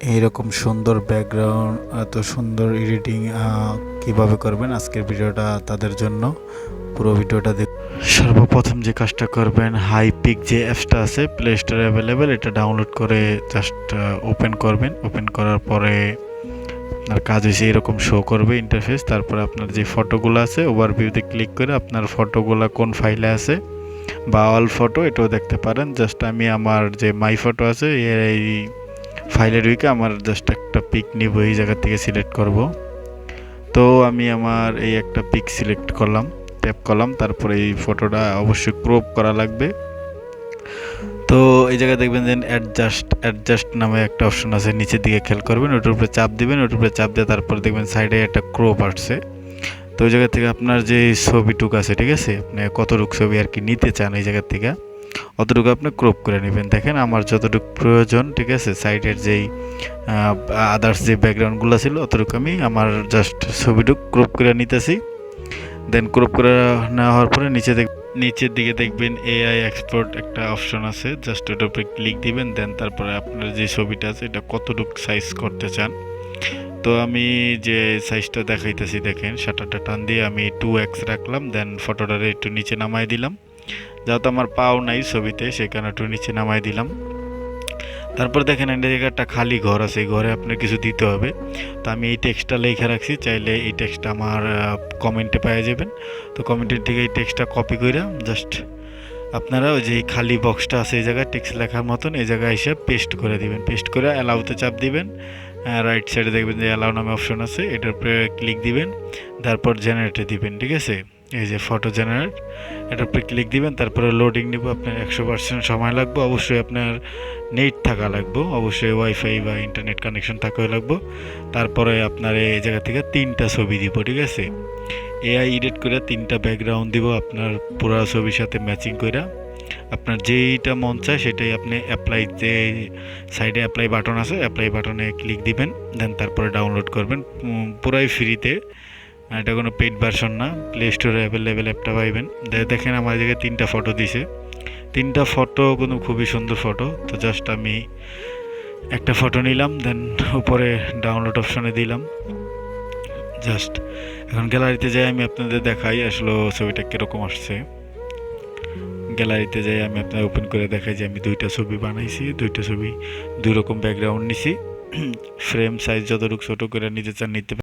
এইরকম সুন্দর ব্যাকগ্রাউন্ড, এত সুন্দর এডিটিং কিভাবে করবেন আজকের ভিডিওটা তাদের জন্য। পুরো ভিডিওটা দেখ। সর্বপ্রথম যে কাজটা করবেন, হাইপিক যে অ্যাপসটা আছে প্লে স্টোরে অ্যাভেলেবেল, এটা ডাউনলোড করে জাস্ট ওপেন করবেন। ওপেন করার পরে আপনার কাজ হয়েছে এরকম শো করবে ইন্টারফেস। তারপরে আপনার যে ফটোগুলো আছে ওভারভিউতে ক্লিক করে আপনার ফটোগুলো কোন ফাইলে আছে বা অল ফটো এটাও দেখতে পারেন। জাস্ট আমি আমার যে মাই ফটো আছে এই ফাইলের উইকে আমার জাস্ট একটা পিক নিব, এই জায়গা থেকে সিলেক্ট করব। তো আমি আমার এই একটা পিক সিলেক্ট করলাম, ট্যাপ করলাম। তারপরে এই ফটোটা অবশ্যই ক্রপ করা লাগবে। তো এই জায়গায় দেখবেন যে অ্যাডজাস্ট নামে একটা অপশন আছে, নিচের দিকে খেয়াল করবেন, ওটার উপরে চাপ দিবেন। ওটার উপরে চাপ দিয়ে তারপর দেখবেন সাইডে একটা ক্রপ আসছে। তো ওই জায়গা থেকে আপনার যে ছবিটুকু আছে, ঠিক আছে, আপনি কতটুকু ছবি আর কি নিতে চান এই জায়গা থেকে অতটুকু আপনি ক্রপ করে নেবেন। দেখেন আমার যতটুকু প্রয়োজন, ঠিক আছে, সাইডের যেই আদার্স যে ব্যাকগ্রাউন্ডগুলো ছিল অতটুকু আমি আমার জাস্ট ছবিটুকু ক্রপ করে নিতেছি। দেন ক্রপ করে নেওয়া হওয়ার পরে নিচের দিকে দেখবেন এআই এক্সপোর্ট একটা অপশন আছে, জাস্ট ওটার উপরে ক্লিক দিবেন। দেন তারপরে আপনার যে ছবিটা আছে এটা কতটুকু সাইজ করতে চান। তো আমি যে সাইজটা দেখাইতেছি দেখেন, শাটারটা টান দিয়ে আমি 2x রাখলাম। দেন ফটোটারে একটু নিচে নামাই দিলাম, যেহেতু আমার পাও নাই ছবিতে সেই কারণে একটু নিচে নামাই দিলাম। তারপর দেখেন এদিকে একটা খালি ঘর আছে, এই ঘরে আপনার কিছু দিতে হবে। তো আমি এই টেক্সটটা লেখা রাখছি, চাইলে এই টেক্সটটা আমার কমেন্টে পেয়ে যাবেন। তো কমেন্টের থেকে এই টেক্সটটা কপি করে জাস্ট আপনারা ওই যে খালি বক্সটা আছে এই জায়গায় টেক্সট লেখার মতন এই জায়গায় এসে পেস্ট করে দিবেন। পেস্ট করে অ্যালাউতে চাপ দিবেন। রাইট সাইডে দেখবেন যে অ্যালাউ নামে অপশন আছে, এটার উপরে ক্লিক দিবেন। তারপর জেনারেটে দিবেন, ঠিক আছে, এই যে ফটো জেনারেট, এটার উপরে ক্লিক দিবেন। তারপরে লোডিং নিব, আপনার 100% সময় লাগবে। অবশ্যই আপনার নেট থাকা লাগবে, অবশ্যই ওয়াইফাই বা ইন্টারনেট কানেকশন থাকা লাগবে। তারপরে আপনার এই জায়গা থেকে 3টা ছবি দিব, ঠিক আছে, এআই এডিট করে 3টা ব্যাকগ্রাউন্ড দিব আপনার পুরো ছবির সাথে ম্যাচিং করে। আপনার যেইটা মন চায় সেটাই আপনি অ্যাপ্লাই, যে সাইডে অ্যাপ্লাই বাটন আছে অ্যাপ্লাই বাটনে ক্লিক দিবেন। দেন তারপরে ডাউনলোড করবেন পুরাই ফ্রিতে, এটা কোনো পেইড ভার্সন না, প্লে স্টোরে অ্যাভেলেবেল অ্যাপটা পাইবেন। দেখেন আমার জায়গায় 3টা ফটো দিছে, 3টা ফটো কোনো খুবই সুন্দর ফটো। তো জাস্ট আমি একটা ফটো নিলাম, দেন উপরে ডাউনলোড অপশনে দিলাম। জাস্ট এখন গ্যালারিতে যাই আমি আপনাদের দেখাই আসলে ছবিটা কীরকম আসছে। গ্যালারিতে যাই আমি আপনার ওপেন করে দেখাই যে আমি 2টা ছবি বানাইছি, 2টা ছবি 2 রকম ব্যাকগ্রাউন্ড নিছি। ফ্রেম সাইজ যতটুকু ছোটো করে নিতে চান নিতে